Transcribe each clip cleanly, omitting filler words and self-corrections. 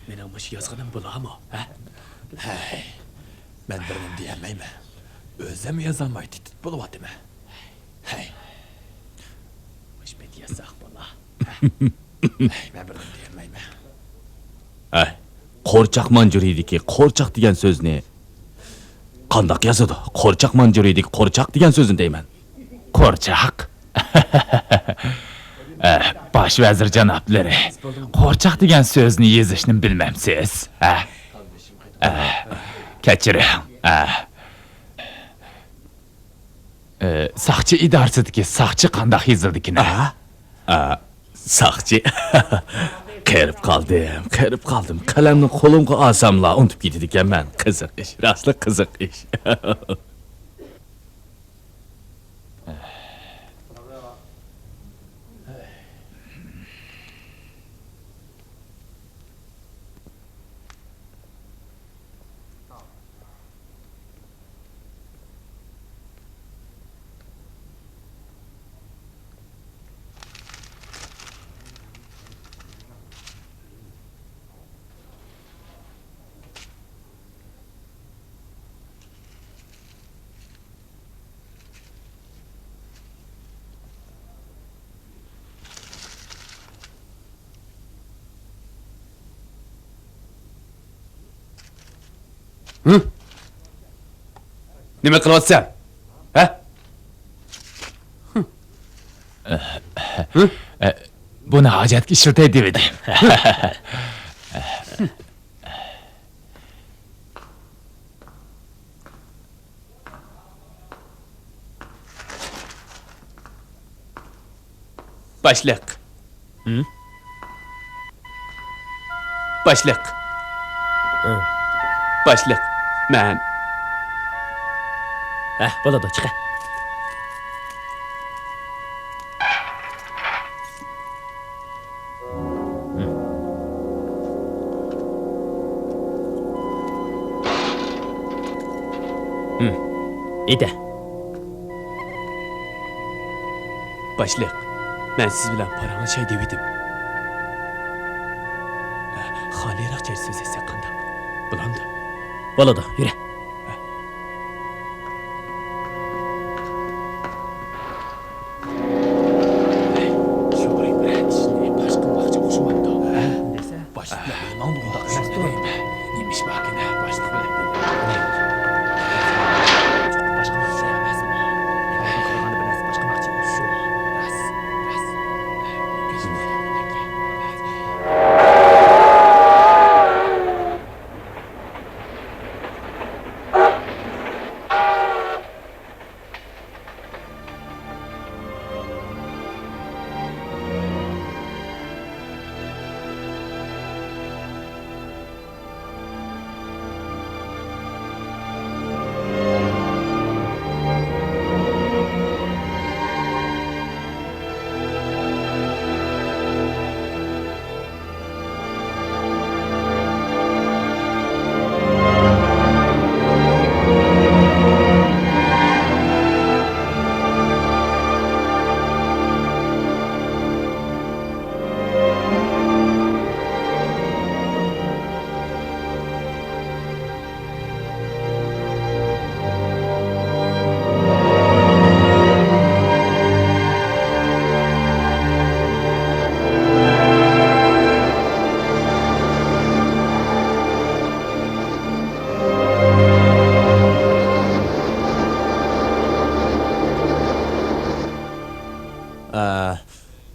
Mening mush yazg'inim bo'ladimi? Ha? Hey, men birnim diyemeyme. Özüm yazamay titit buluvatime. Hey. Mush men yazaq bo'la. Hey, men birnim diyemeyme. Ay, qo'rchoq manjuridiki qo'rchoq degan so'zni qandoq yozadi? Qo'rchoq manjuridiki qo'rchoq degan so'zni deyman. Qo'rchoq. Baş vazir janoblari, qo'rchoq degan so'zni yozishni bilmamsiz. Kechiring. Saqchi idorasidagi saqchi qandoq yozildikini? Saqchi. Qerib qaldım. Qalamni qo'limga olsamla unutib ketdi ekanman. Qiziq ish, rostla qiziq ish. Nima qilyapsan? Ha? Buni hojatga ishlatay dedim. Başliq. Başliq. Başliq. Men bo'ladi, chiqa. Ede. Başliq. Men siz bilan paranlaşay dedim. Xoliroq so'z etsaq qanday? Bulamdi. Bo'ladi, yura.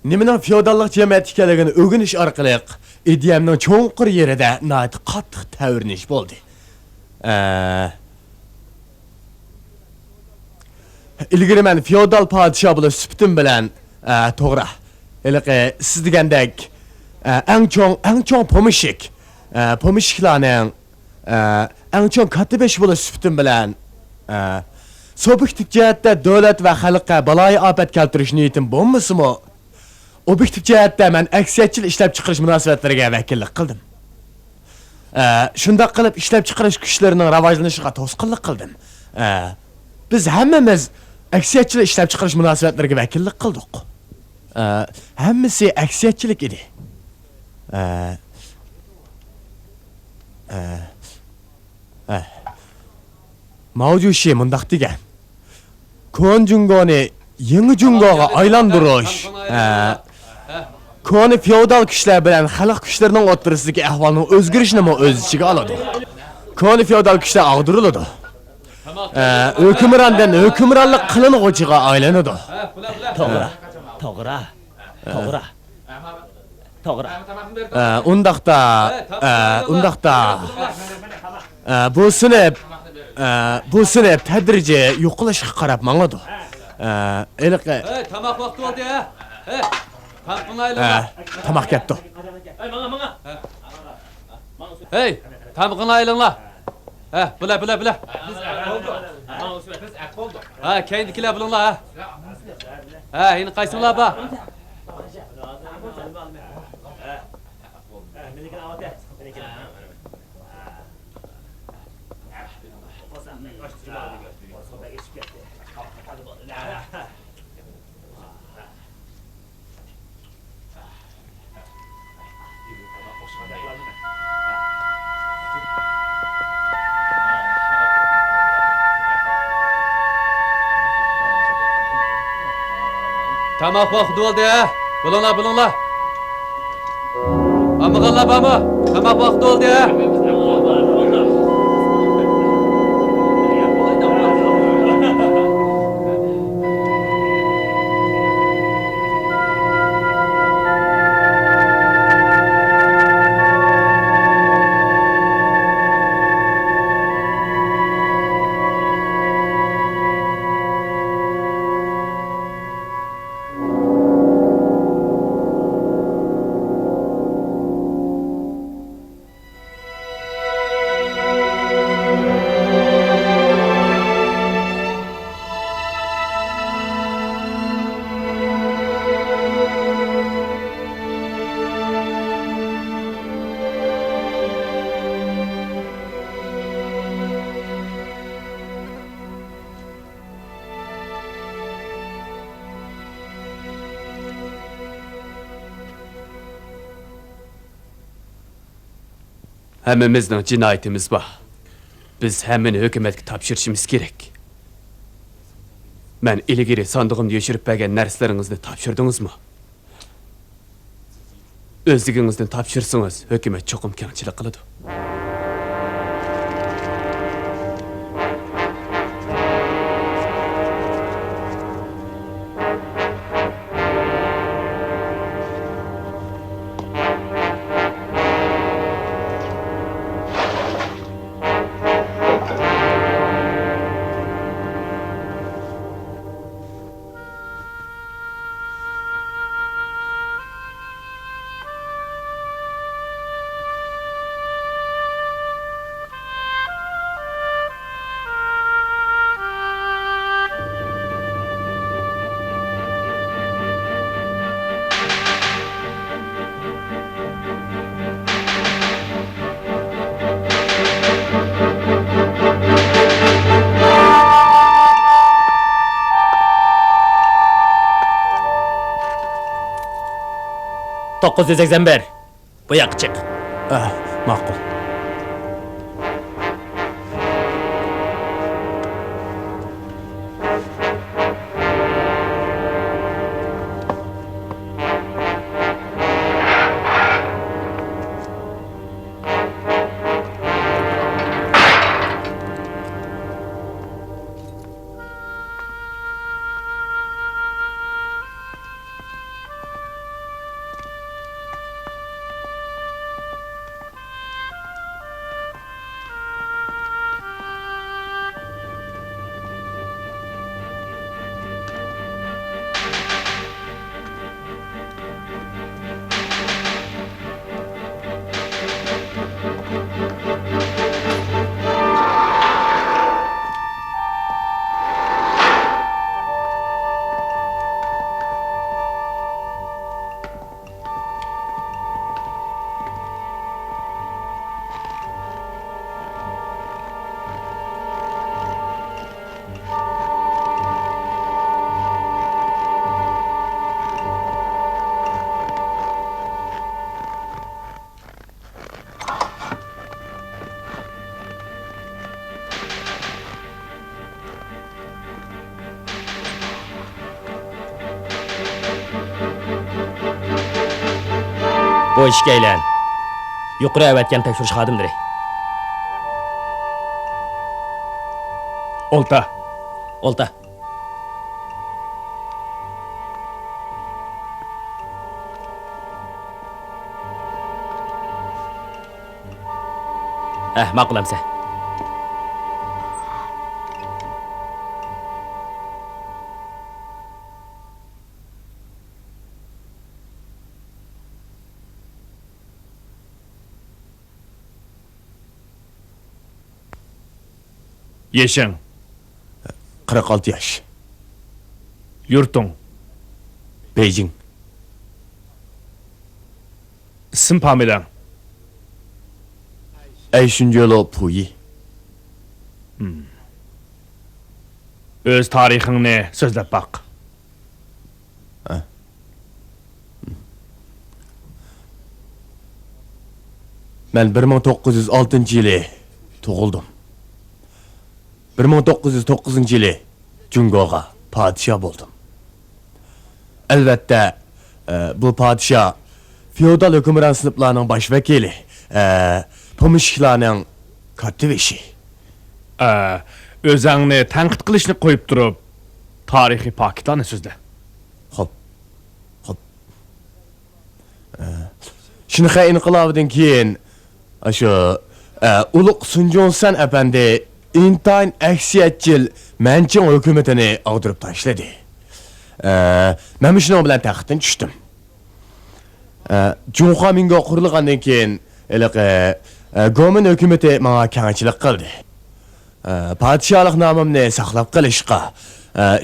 Nimening feodallik jamiyat ekanligini o'rganish orqali ideyamning cho'nqur yerida nihoyat qattiq tavrinish bo'ldi. İlgari men feodal podshoh bo'lib sifatim bilan to'g'ri. Eliqi siz degandek eng cho'ng pomishiklarning eng cho'ng katibish bo'lib sifatim bilan subjektiv jihatda davlat va xalqqa baloyi ofat keltirish niyatim bo'lmasimi? Objektiv jihatda men aksiyatchil ishlab chiqarish munosabatlariga vakillik qildim. Shunday qilib ishlab chiqarish kuchlarining rivojlanishiga to'sqinlik qildim. Biz hammamiz aksiyatchil ishlab chiqarish munosabatlariga vakillik qildik. Hammasi aksiyatchilik edi. Mavjushi mundaq degan. Kon jungoni yangi jungoga aylantirish, koni feodal kuchlar bilan xalq kuchlarining o'rtasidagi ahvolning o'zgarishini o'z ichiga oladi. Koni feodal kuchlar ag'diriladi. Hukmrondan hukmronlik qilinuvchiga aylanadi. To'g'ri. Undaqda bu sinf tadrijiy yo'qolishga qarab mangadi. Tamak vaqti oldu ya. Tampını aylığına. Tamak kepti. Hey, tampını aylığına. Bula. Kendikiler bulunla ha. Yine kaysınlar ba. Tamak vakti oldu ya. Bulunla. Amıgalla bamı. Tamak vakti oldu ya. Hemmimizning cinayetimiz var. Biz hemmini hükümetke tapşırışımız gerek. Men ilgiri sandığımda yaşırıp bergen nerslerinizni tapşırdınız mı? Özlüğünüzden tapşırsınız, hükümet çokum kengçilik kılıdı. $981. Bu yoqqa chiq. Ma'qul. Bu işga aylan. Yuqori avatgan tekshirish xodimlari. Olta. Olta. Ma'qulamsa. Yaşın. 46 yaş. Yurtun. Beijing. İsim pamilan. Ayşunjolo Puyi. Öz tarixini sözlep bak. Ben 1906 yılı doğuldum. 1909 yılı Cungo'ga padişah oldum. Elbette bu padişah feodal hükümran sınıflarının başvekili, pomuşiklarının kattıveşi. Özäňni tanqid qilishni qo'yib turib, tarixiy Pokistonni so'zla. Hop. Şinxay inqilobidan keyin şu Uluq Sunjonsan efendi intayin aksiyetçil Manchun hükümetini ağdırıp taşladı. Ben şunun bilen taxtdan düştüm. Junha Mingo qurilgandan keyin Gomin hükümeti bana kengchilik qildi. Padişahlık namımni saqlab qilishqa,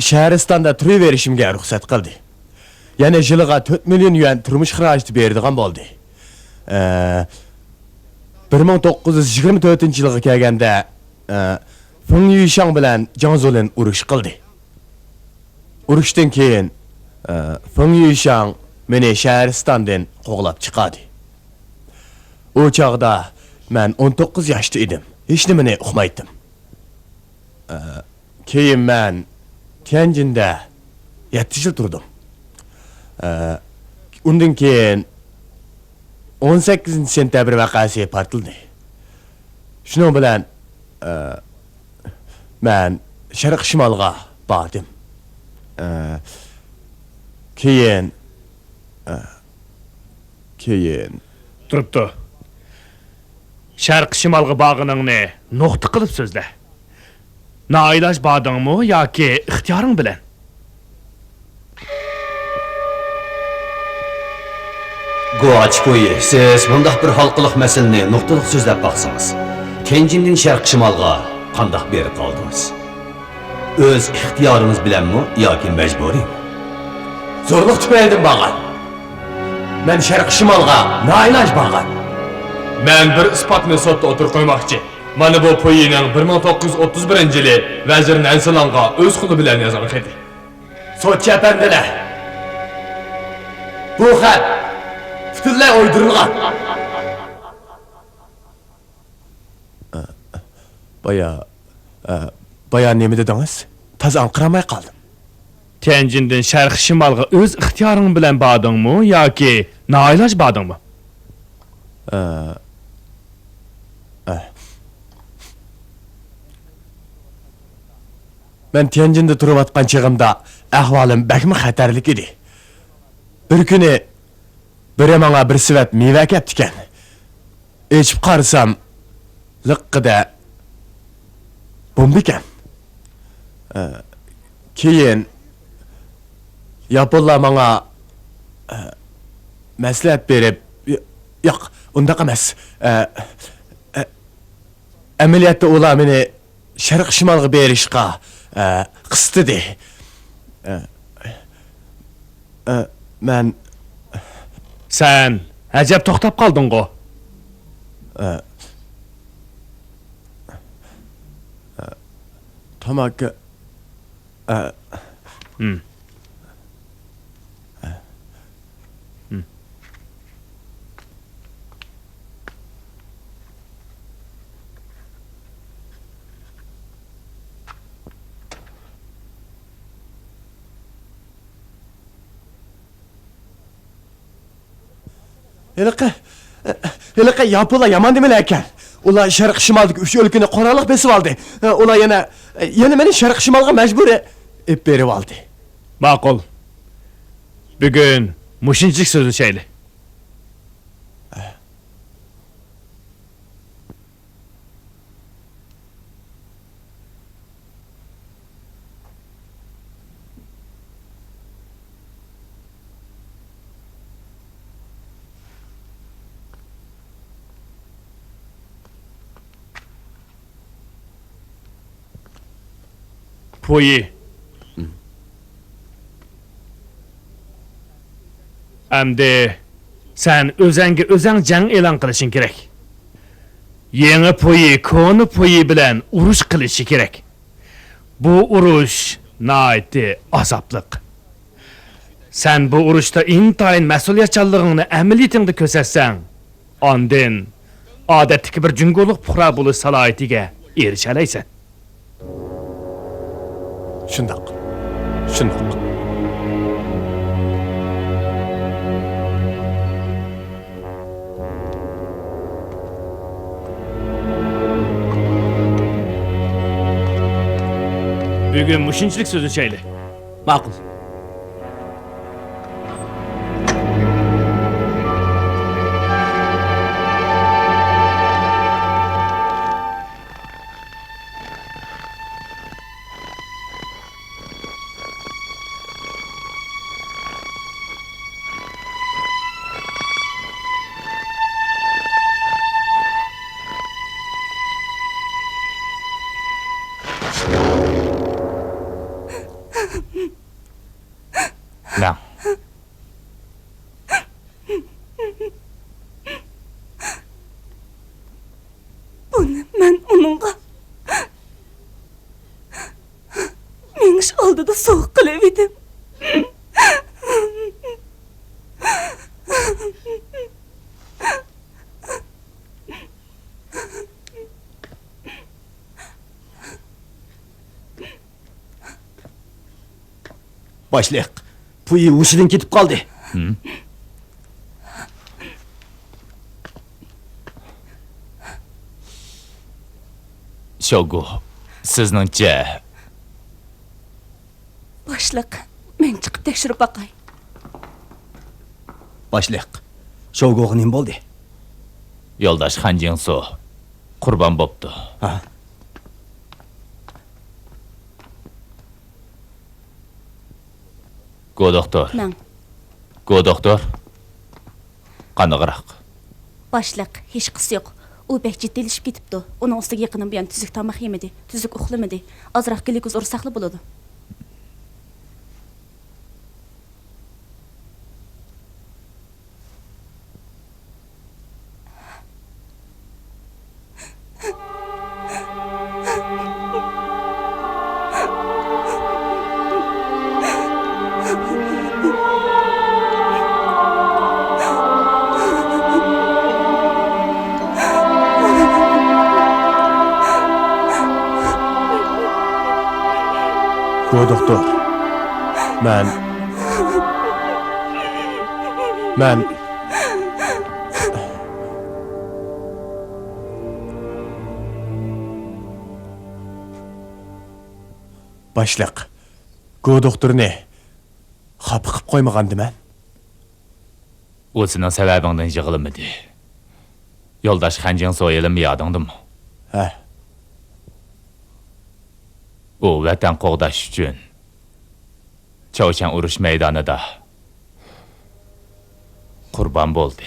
Şəhəristan'da turaverishimga ruxsat qildi. Yani yiliga 4 milyon yuan turmush xarajati beradigan bo'ldi. 1924 yilga kelganda Feng Yushang bilan Jiang Zuolin urush qildi. Urushdan keyin Feng Yushang meni Şəhəristandan qo'g'lab chiqadi. O chaqda men 19 yoshda edim. Hech nimani uqmaydim. Keyin men Tianjinda 7 yil turdim. Undan keyin 18 sentabr vaqasi partildi. Shuning bilan men Sharq Shimolga bordim. Keyin Turibdi. Sharq Shimolga bag'iningni nuqta qilib so'zla. Nailaj badingmi yoki ixtiyoring bilan? Guachko'yi, siz bundaq bir halqılıq məsələni nöqtəlıq sözləb baxsınız. Tianjin'dən şərq şimalğa qandaq berib qaldınız? Öz ixtiyarınız bilanmı yoki məcburi? Zorluq tüpəydim bağa. Men Sharq Shimolga nailaj bağa. Men bir isbotni sotda o'tirib qo'ymoqchi. Mana bu Puyining 1931-yili vazir Nansilanga o'z qo'li bilan yozgan xati. Sochi efendiler. Bu xat butunlay uydurulgan. Baya nemi dediniz? Taz anqiramay qaldım. Tianjin'dan Sharq Shimolga o'z ixtiyoring bilan bordingmi yoki nailoj bordingmi? Ben Tianjin'de turib atqan çağımda ahvolim bakmi xatarlik edi. Bir kuni biri bana bir sivat meva keptikan. İçip qarasam liqqida bomba ekan. Keyin Yaponlar bana maslahat berib, yo'q, undaq emas. Ameliyatda ular meni Sharq Shimolga berishqa qistidi. Men Sen ajab to'xtab qolding-ku. Tamak Hiliqi yapılar yaman demeler ekan. Ular sharq shimaldagi 3 o'lkani qoraliq besib oldi. Ular yana meni sharq shimalga majbur ep berib oldi. Ma'qul. Bugun mushunchlik so'zlashayli. Poyi. Endi sen özeng jang e'lon qilishing kerak. Yangi poyi, koni poyi bilan urush qilishi kerak. Bu urush naiti azobliq. Sen bu urushda intayin mas'uliyatchanligingni amaliyatingda ko'rsatsang, ondan odatdagi bir junguluq puhra bo'lish salohiyatiga erisha olaysan. Shundoq. Bugun mushunchlik so'zlashayli. Ma'qul. Lan. Buni men uningga menish oldida so'q qilib edim. Başlayıq. Puyi hushidan ketib qoldi. Shogu, sizningcha Boshliq, men chiqib tekshirib boqay. Başlayıq. Shoguga nima bo'ldi? yo'ldosh Han Jinsu qurbon bo'pti. Ha. Go doktor. Men Go doktor. Qanaqroq? boshliq, hech qisi yo'q. U bek jiddiylashib ketibdi. Uning ustiga yaqinım bilan tuzuk tomoq yemadi, tuzuk uxlamadi. Ozroq glikoz ursaqli bo'ladi. Go doktor. Men Başliq. Go doktorni xafa qilib qo'ymagandiman. O sening sababingdan yig'ilmadi. Yo'ldosh Han Jinsu o'yilib yodingdimi? Ha. U vatan qo'g'dash uchun Chawshan urush maydonida qurbon bo'ldi.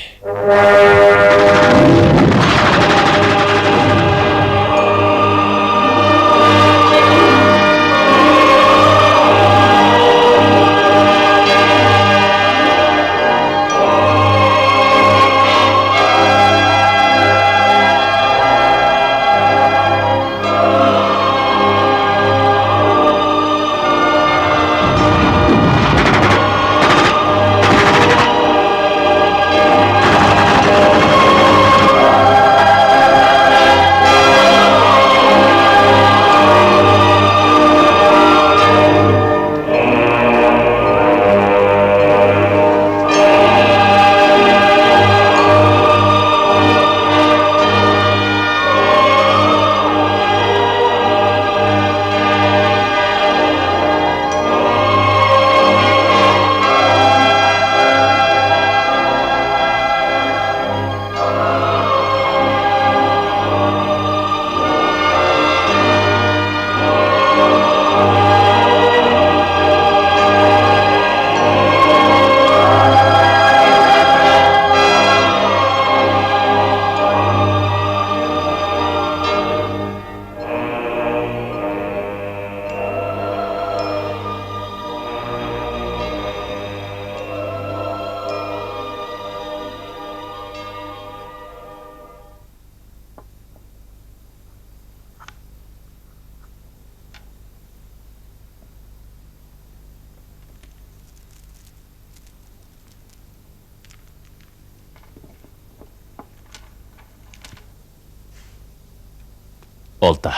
Olta.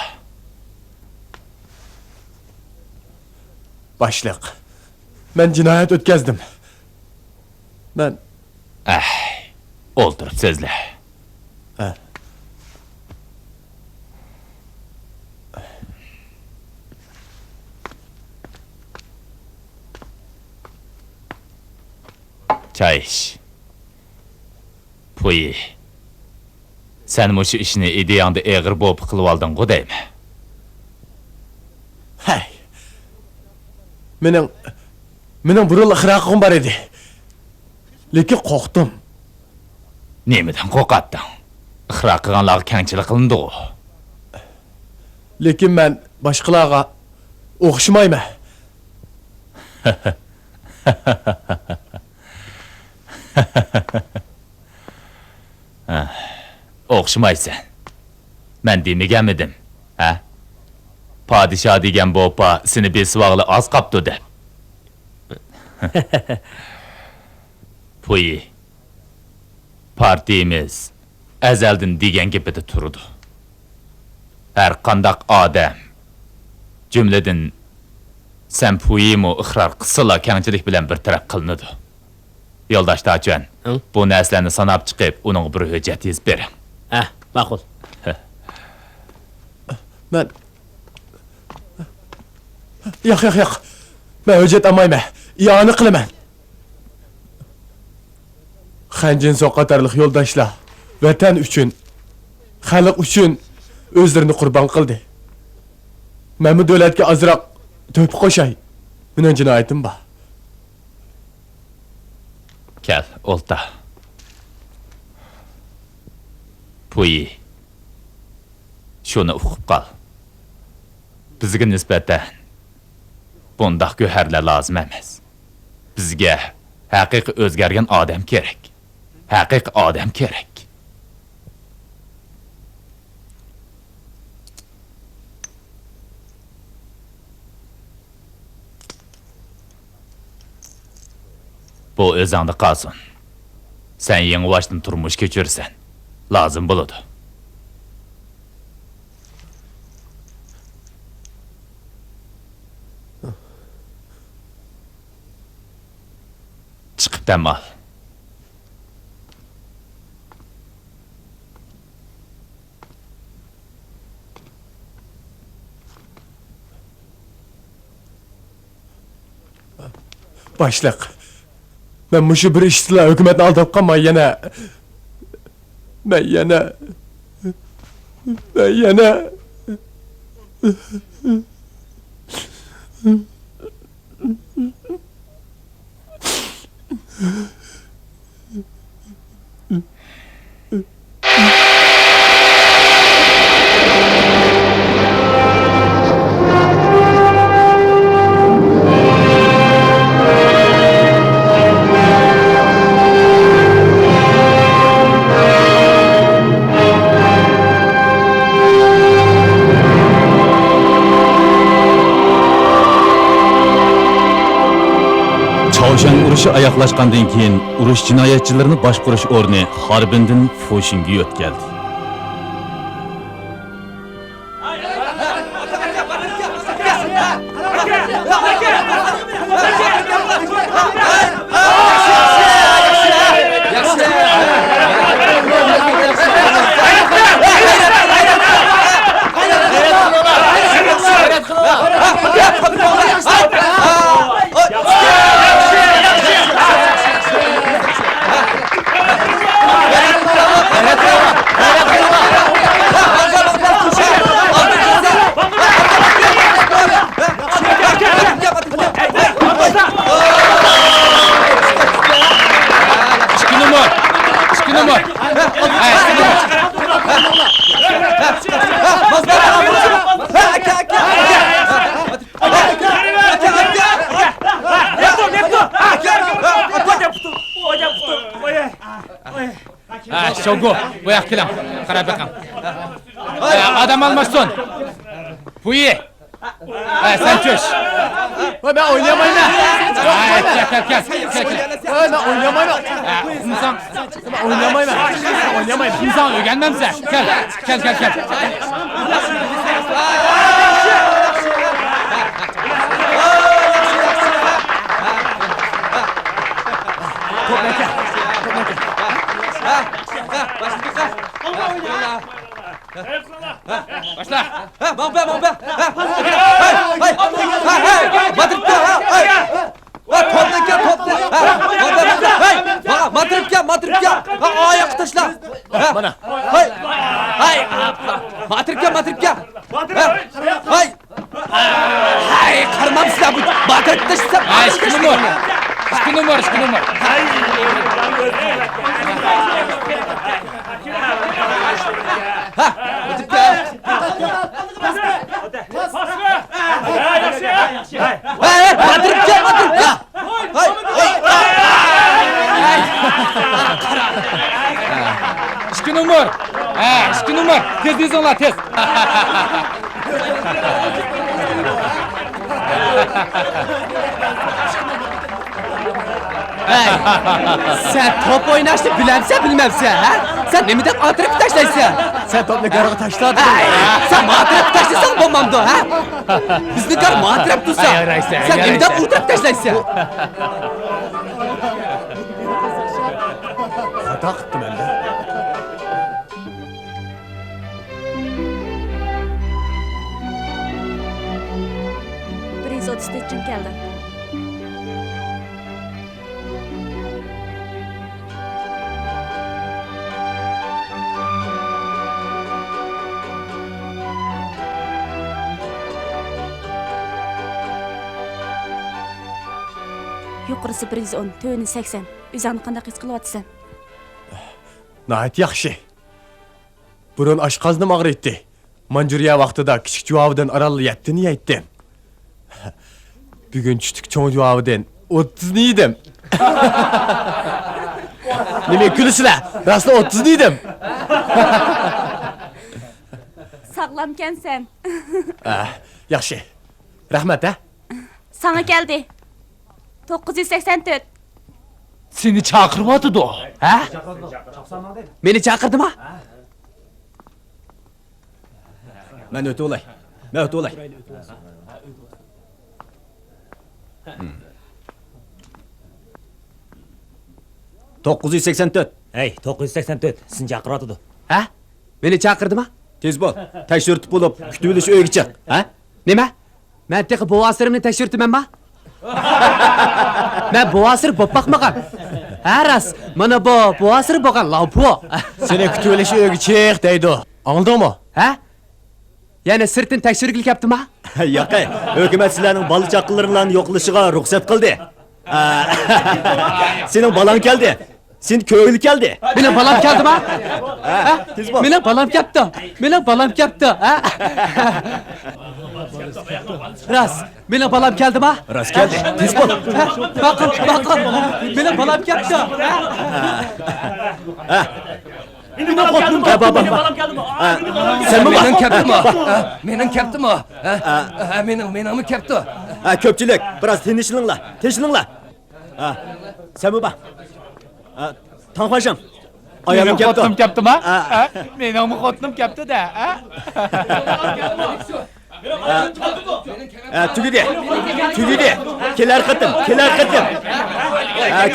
Başliq. Men cinayet ötkazdim. Men O'ltirib so'zla. Çay iç. Puyi. Sen bu işini ideyanda eğir boğup kılıp aldın go deymi? hey. Mening burul ixraqım var edi. Lekin qo'rqdim. Nemidan qo'rqatding? Ixro qilganlarga kangchilik qilindi o. Lekin men boshqalarga o'xshamayman. O'xshamaysan. Men demaganmidim, ha? Padişah degan bopa seni besivog'li oz qopdi deb. Puyi. Partiyamiz azaldan degan gapida turdi. Har qandaq odam, jumladan sen Puyimo iqror qilsalar kangchilik bilan bir taraf qilinadi. Yo'ldosh Tochon, bu narsalarni sanab chiqib, uning bir hujjat yozib bering. Ha, ma'qul. Men yo'q. Men hujjat olmayman. Iyoni qilaman. Xanjin soqatarlik yo'ldoshlar vatan uchun, xalq uchun o'zlarini qurbon qildi. Men bu davlatga azroq to'p qo'shay. Mening jinoyatim bor. Kel, Olta. Puyi. Şunu uqib qal. Bizga nisbatan bundaq go'harlar lozim emas. Bizga haqiqiy o'zgargan odam kerak. Haqiqiy odam kerak. Bu o'zingda qolsin. Sen yeng'voshdan turmush kechirsan, lozim bo'ladi. Chiqib dam ol. Başliq. Men mushu bir ishlar hukumatni aldab qolmay yana Çavuşan uruşu ayaqlaşqandan keyin uruş jinoyatchilarini boshqarish o'rni Harbindan Foshinga o'tkaldi. Şogu, bu yak kilam. Qarab baqam. Adam almasın. Puyi. Sen çöş. Ben oynayamayman. Gel. Ben oynayamayman. İnsan. Oynayamayman. İnsan öğrenmemse. Gel. Mana. İki numar. İki numar. Tez ola tez. Sen top oynaştı bilemse bilmemse ha? Sen nemiden atırıp taşlaysa? Sen topla garığı taşladın. Sen matırıp taşlasan bombamdı ha? Bizni gar matırıp tutsa. Sen nemiden uğdırıp taşlaysa? Hata kıttım ben de. Bir 134 için geldi. Yuqorisi 110, tövünü 80. Üzerni qanday his qilyapsan? Nəhayət yaxşı. Burun aşqazdım ağrıydı. Manjuriya vaqtida kichik cavabdan arallı 7 ni aytdim. Bugün tushdik cho'ng cavabdan 30 ni yedim. Nima kulisizlar? Rostla 30 ni yedim. Sağlamken sen. Yaxşı. Rahmat ha. Sana geldi. 984. Seni çağırmadı da o. Ha? Beni çağırdın mı? Ben öte olay. Ben öte olay. Dokuz yüz seksen dört. Hey, 984. Sizni chaqiradi. Ha? Beni çağırdın mı? Tez bol. Teşhürt bulup kütübülüş öyle çık. Ha? Nime? Ben tek boğazlarımı teşhirtmem mi? Ben boğazır bopakmagan. Ha ras, bana bu boğazır boğan lavpo. Seni kütübeleşi öyle çık deydi o. Anladın mı? Ha? Yani sırtın tekşirgilik yaptım ha? Yakay. Hükümet sizlerin balı çakıllarından yoklaşığa ruhsat kıldı. Senin balan geldi. Sen köylü geldi. Benim balam geldi ha? Tez bol. Benim balam yaptı. Benim balam yaptı. Ha? Ras, benim balam geldi ha? Rast geldi. Tez bol. Bakın. Benim balam yaptı. Benim balam geldi. Sen mi Menin bak? keptim o. Menin keptim o. Menin kepti o. Köpçülük. Biraz tinişlinla. Tinişlinla. Sen mi bak? Tanıpaşım. Ayağım kepti. Kaptım ha? Benim xotnum kaptı da ha? Tügüdü. Tügüdü. Keler kıttım. Keler kıttım.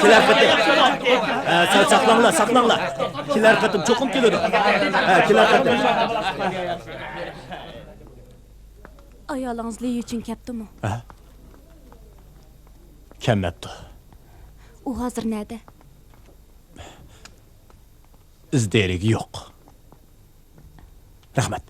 Keler kıttım. Sen saklanla. Keler kıttım. Çokum geliyordu. Keler kıttım. Ayolunuz Lee için kepti mi? Kelmepti. O hazır nerede? İzderigi yok. Rahmet.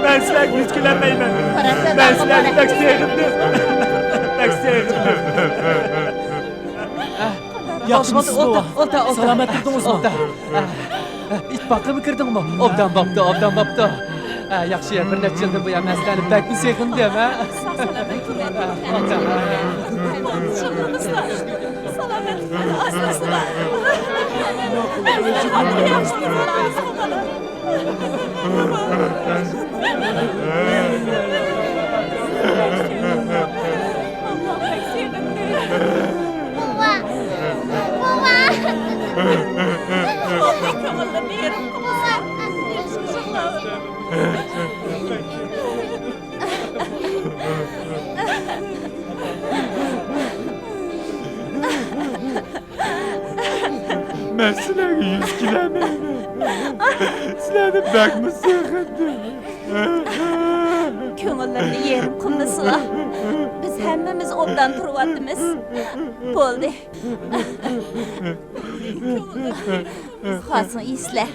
Ben size yüz gülenmeyim. Ben size pek sevdim. Pek sevdim. Yaxşımısınız mı? Olta. Selamet durdunuz mu? İtbaqımı kırdın mı? Obdan baptı. Yaxşı ya, bir neçə yıldır bu ya məsləni pek mi sevdim ha? Sağ salamat. Ben sizlerge 100 kilometre. Sizlerden bakma sıkıntı. Köngüllerini yerim kımlısıla. Biz hemmemiz obdan turvattımız. Boldi. Hasın isle.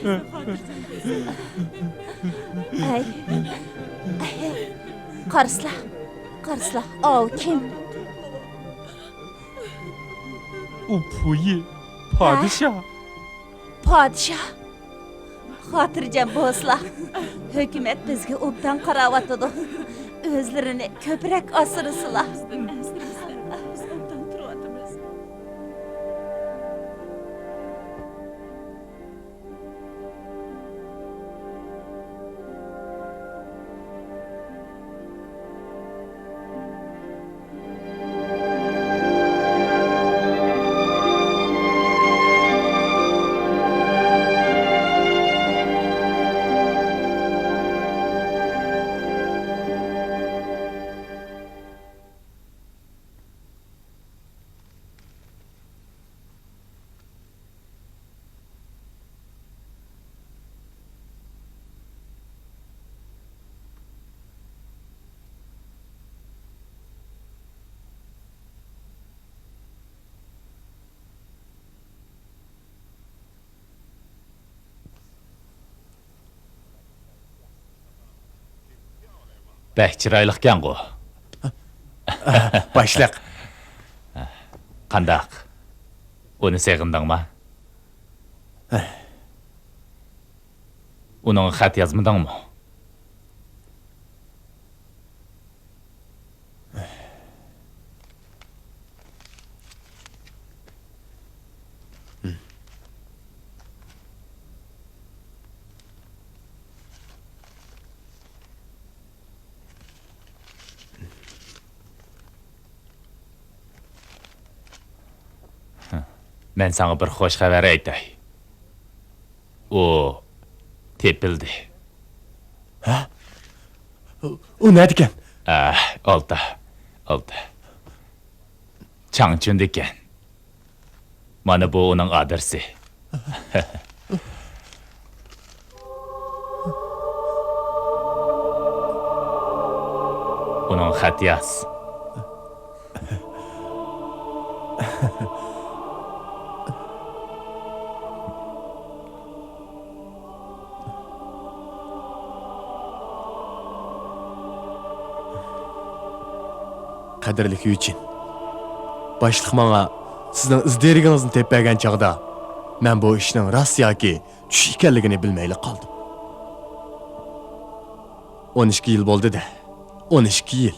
Ay. Karısla. Karısla. Av kim? Upuyi. Padişah. Padişah. Hatırcam bosla. Hükümet bizge obdan qaravatıdı. Özlerini köprek asırısıla. Bək çiraylıq go. Başlaq. Qandaq? Onu seğindin mı? Onun xat yazmadın mı? Ben sana bir hoş haber aytay. O tepildi. O ne diken? Oldu. Çangçun diken. Mana bu onun adresi. Onun xat yaz. Qadirlik üçün. Başlıq mənə sizin izləyirinizni tepbəgən çağda mən bu işin rast yoki tush ekanligini bilməyli qaldım. 12 yıl oldu da. 12 yıl.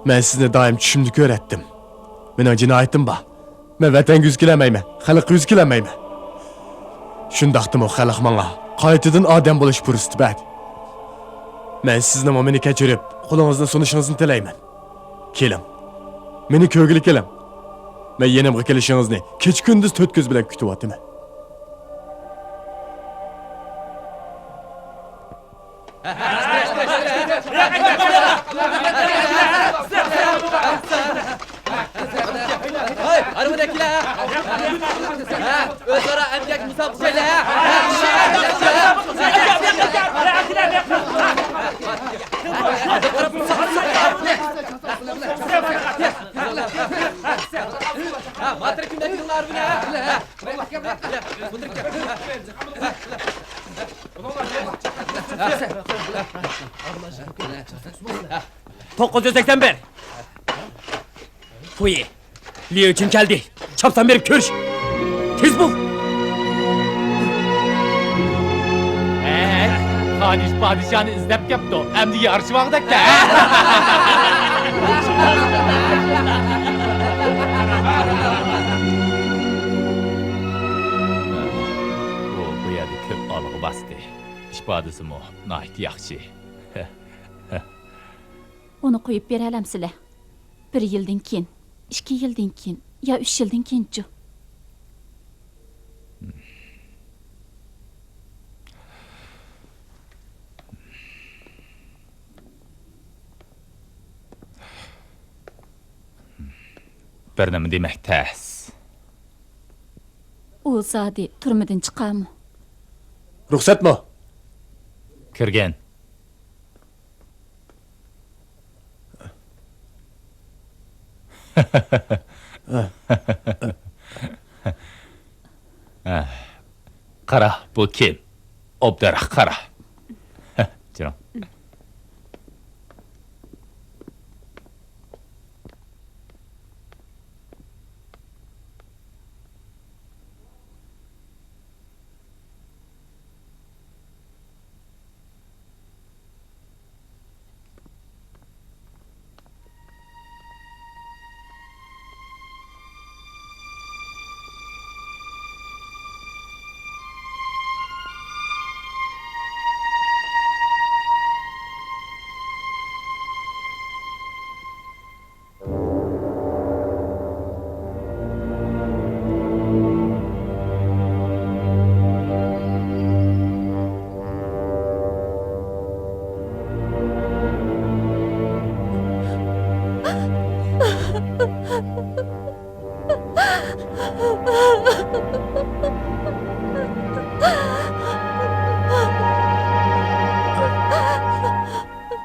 Mən sizni daim tushimda ko'ratdim. Mening jinoyatim bor. Men vatan yuzkilamayman, xalq yuzkilamayman. Shundaqdimi xalq menga qaytadan odam bo'lish fursati berdi. Men sizni meni kechirib, qo'lingizni sunishingizni tilayman. Keling. Meni ko'rgili keling. Men yenimga kelishingizni kech kunduz 4 ko'z bilan kutyapman. Arabadakiler. Özara emgek musabıkayla. Matır kimden yıllar bu ne? 981. Puyi. Liye için geldi. Çapsan verip körüş. Tez bul. Xaniş padişahını izlep yaptı. Hem de yarışı vaqdak da. ifodasimi nəhayət yaxşı. Onu qoyub berə alamsizlar. 1 yildan keyin, 2 yildan keyin, ya 3 yildan keyinchi. Bir nima demək təs. U zodi turmadan chiqami? Ruxsatmi? Kirgan. Qara, bu kim? Obdara qara. Canım.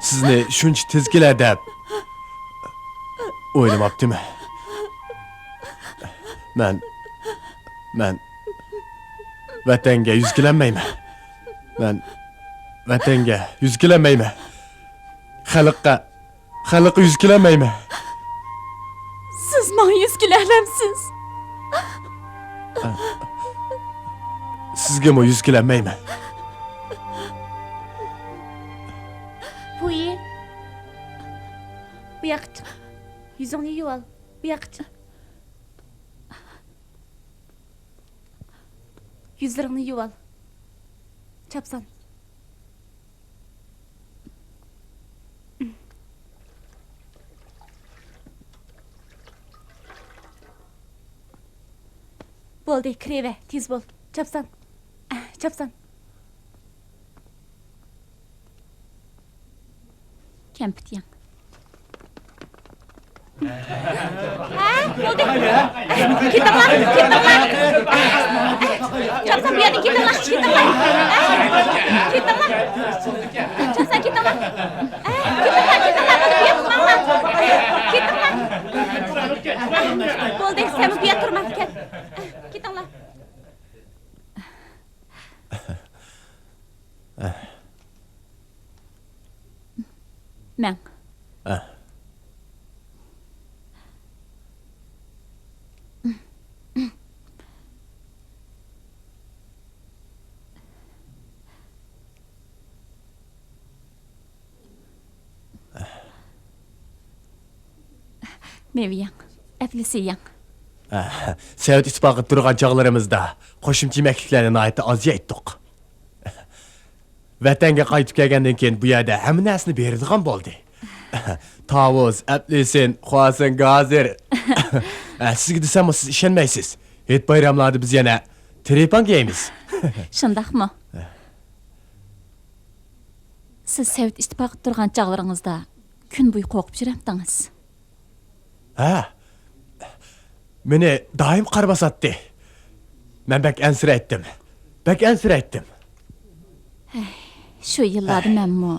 Sizni shuncha tezgilar deb o'ylamabdimi? Men vatanga yuzgilanmayman. Men vatanga yuzgilanmayman. Xalqqa yuzgilanmayman. Siz menga yuzgilanamsiz. Sizga mo yuzgilanmayman. Puyi. Bu yoqqa chiq. Yuzingni yuvib ol. Bu yoqqa chiq. Yuzlaringni yuvib ol. Chapsan. Bo'ldi, kireve, tez bo'l. Chapsan. Chapsan. Kampit yang. Bo'ldi. Ketinglar. Chapsan bu yerdan ketinglar. Ketinglar. Chapsan ketinglar. Ketinglar. Bo'ldi, sen bu yerda turma. Ket. Ketinglar. Men. Meviyang, eflisiyang. Sovet ittifoqi turgan chog'larimizda qo'shimcha yemakliklarni nihoyatda oz yeydik. Vatanga qaytib kelgandan keyin bu yerda hamma narsani beradigan bo'ldi. Tavus, aplesin, xoasin, gazir. Sizga desam, siz ishonmaysiz. Et bayramlarda biz yana trepan yeymiz. Shundaqmi? Siz Sovet ittifoqi turgan chog'laringizda kun bo'yi qo'rqib juramdingiz. Meni doim qarbasatdi. Men bak ansiraytdim. Shu yillarda menmi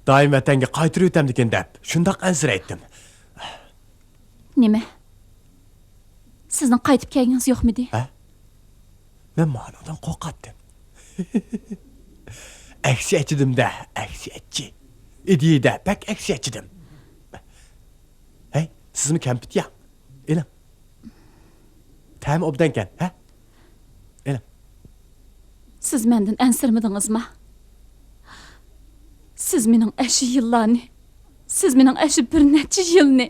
Doim vatanga qaytirib o'tamdikan deb, shundoq ansiraytdim. nima? Sizning qaytib kelganingiz yo'qmidi? Men ma'nodan qo'rqatdim. Aksiyachidimda, aksiyachi. Idida, bak aksiyachidim. Hey, sizmi kampit ya? Elim. Tam obdankan, ha? Elim. Siz mendan ansirmidingizmi? Siz mening ashi yillarni, siz mening ashi bir necha yilni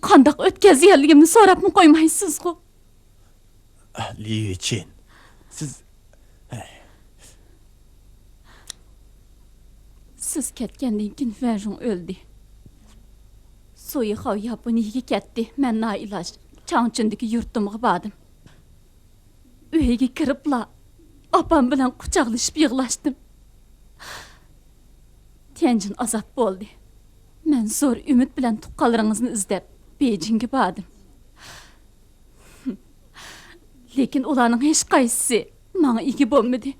qandoq o'tkazganligimni so'rabmi qo'ymaysiz-ku? Liyin. Siz Siz ketgandan keyin Vanjung o'ldi. Soyixov Yaponiyaga ketdi. Men noiloj Changchundagi yurtimga bordim. Uyga kiribla opam bilan quchoqlashib yig'lashdim. Tianjin azob bo'ldi. Men zo'r umid bilan tuqqanlaringizni izlab Beijingga bordim. Lekin ularning hech qaysisi menga ega bo'lmadi.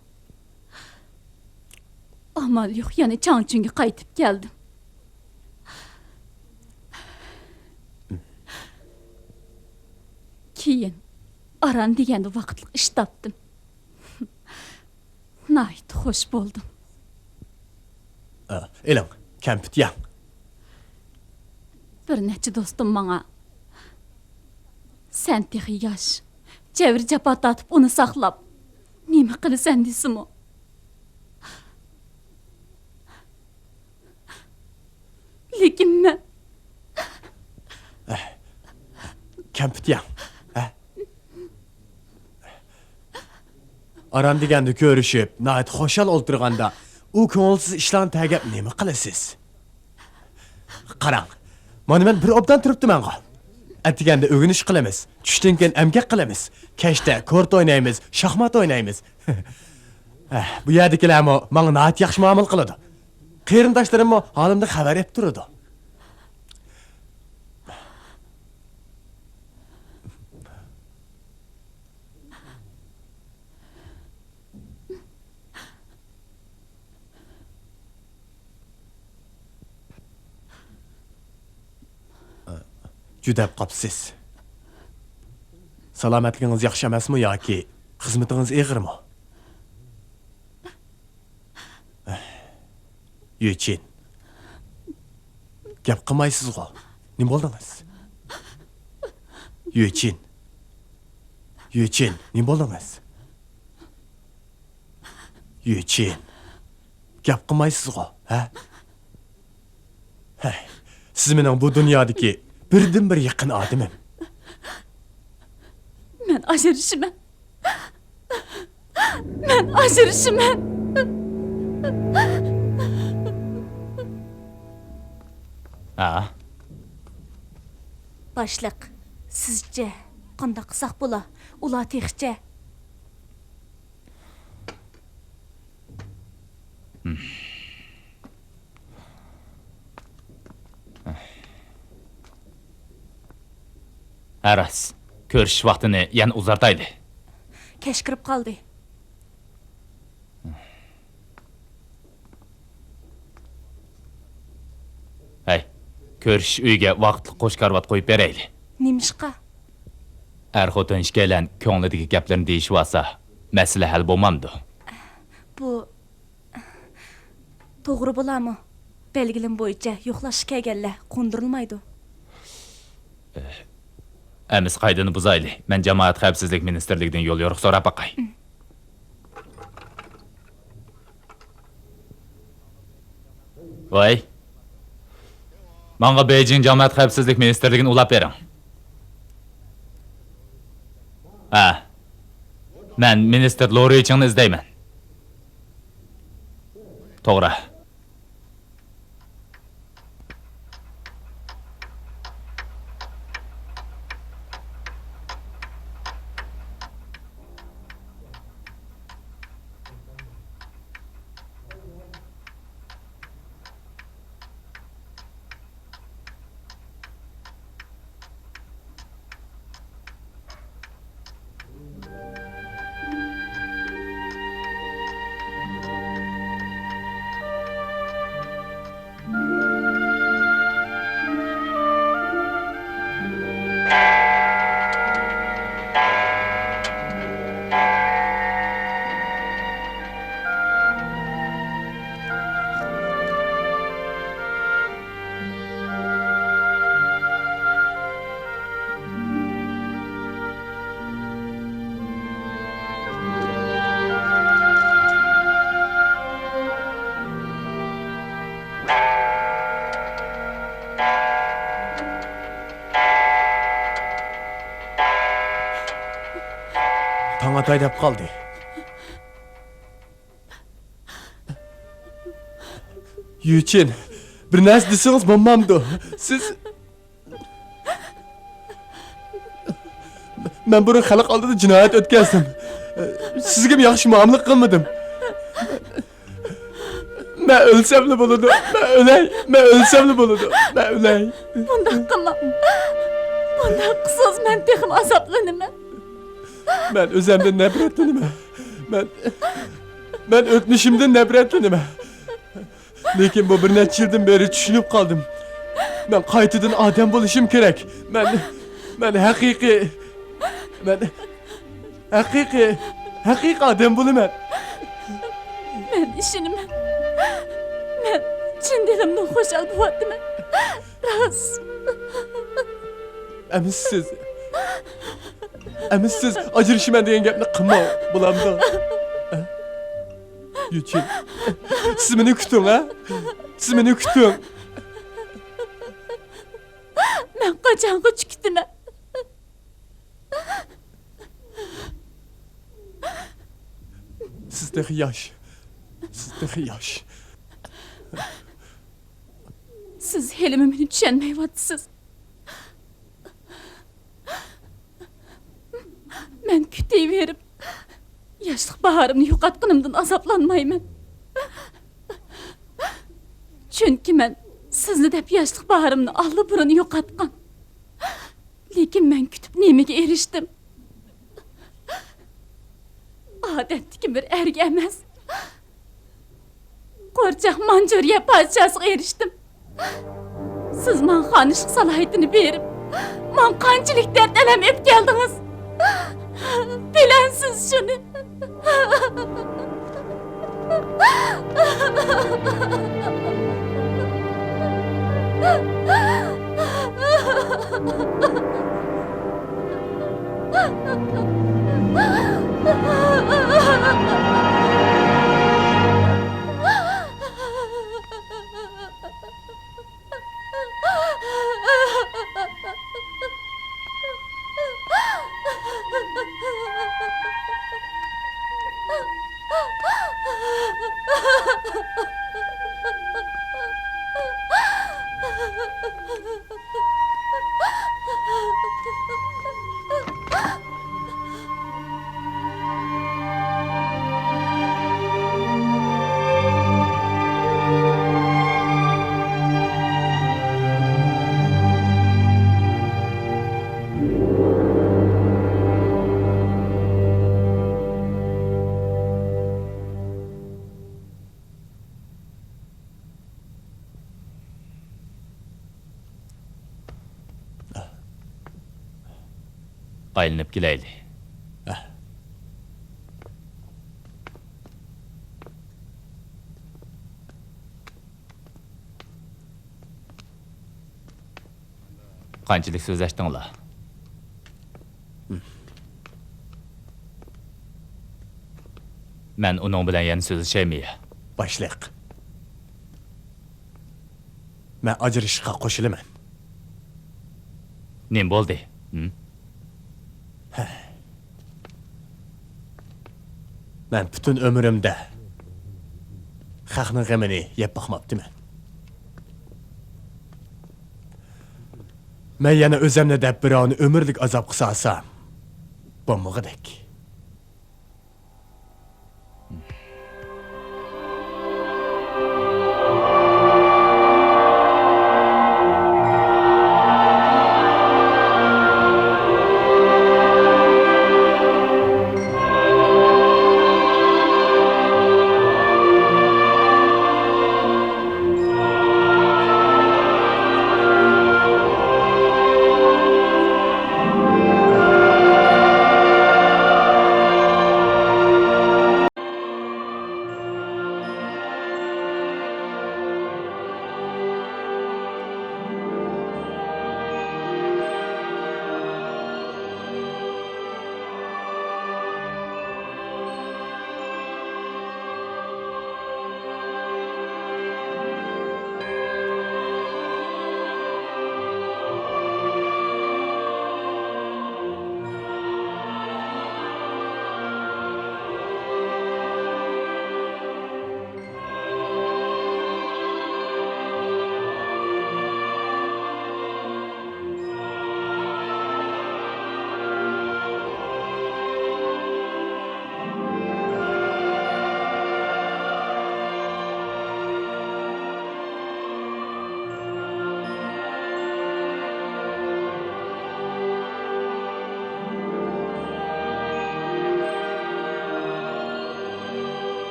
Amal yo'q, yana Changchunga qaytib keldim. Keyin Aran deganda vaqtliq ish topdim. Nayt xush bo'ldim. Elang, kampit yang. Bir necha do'stim menga sen texi yosh, javr jafo tatib uni saqlab nima qilasan desimi? Lekin men Kampit yang. Aran deganda ko'rishib, nayt xo'shal o'ltirganda, u ko'ngilsiz ishlarni tagib nima qilasiz? Qarang. Mana men bir obdan turibdi menga. Atiganda o'g'inish qilamiz, tushdan keyin amgak qilamiz, kechda kort o'ynaymiz, shaxmat o'ynaymiz. Bu yerdagilarmi menga nayt yaxshi muomala qiladi. Qarindoshlarimmi holimdan xabar berib turadi. Judab qopsiz. Salomatligingiz yaxshi emasmi yoki xizmatingiz og'irmi? Yuchin. Gap qilmaysiz-ku. Nima bo'ldingiz? Yuchin. Yuchin, nima bo'ldingiz? Yuchin. Gap qilmaysiz-ku, ha? Hey, siz mening bu dunyodagi birdan bir yaqin odamim. Men ajrashiman. Men ajrashiman. Boshliq, sizce qanday qilsak bo'la? Ular texcha. Aras, ko'rish vaqtini yana uzartayli. Kech kirib qoldi. Hey, ko'rish uyga vaqtli qo'shkarvat qo'yib berayli. Nimishqa? Er-xotin ishkalan ko'nglidagi gaplarni deyishib olsa, masala hal bo'lmamdi. Bu to'g'ri bo'larmi? Belgilim bo'yicha yo'qlashga kelganlar qo'ndirilmaydi. Amiz qaydini buzayli. Men jamoat xavfsizlik ministerligidan yo'l yo'riq so'rab baqay. Voy. Menga Beijing jamoat xavfsizlik ministerligini ulab bering. Men minister Lorichingni izlayman. To'g'ri. Tong atay deb qoldi. Yüçin, bir narsa deseniz bo'lmamdi. Siz men buni xalq oldida jinoyat o'tkazdim. Sizga yaxshi muomala qilmadim. Men o'lsamli bo'ladi. Men o'lsamli bo'ladi. Men o'lay. Bundoq qilma. Bundoq qilsangiz men texim azoblanaman. Men o'zimdan nafratlanaman. Men o'tmishimdan nafratlanaman. Lekin bu bir necha yildan beri tushunib qoldim. Men qaytadan odam bo'lishim kerak. Men haqiqiy odam bo'laman. Men ishonaman. Men chin dilimdan xushal bo'lyapman. Rost. Siz ajrashaman degan gapni qilma, bo'lamdi. Yüçin, siz meni kuting, ha? Siz meni kuting. Men qachongacha kutaman? Siz daha yosh. Siz helimi meni tushunmayapsiz. Men kutaverib, yoshlik bahorimni yo'qotganimdan azoblanmayman. Chunki men sizni deb yoshlik bahorimni allburun yo'qotgan. Lekin men kutib nimaga erishdim? Odatdagi bir erga emas. Qo'rchoq Manjuriya podshosiga erishdim. Siz men xonishlik salohiyatini berib, men qanchalik dard alam o'tgandingiz. Bilensiz şunu. Aylanib kelayli. Qanchalik so'zlashdinglar? Men uning bilan yana so'zlashaymay. Başlayaq. Men ajrashishga qo'shilaman. Nim bo'ldi? Men bütün ömrümde xalqning g'amini yeb boqmabdiman. Men yana o'zimni deb birovni umrlik azob qilsam, bo'lmag'idek.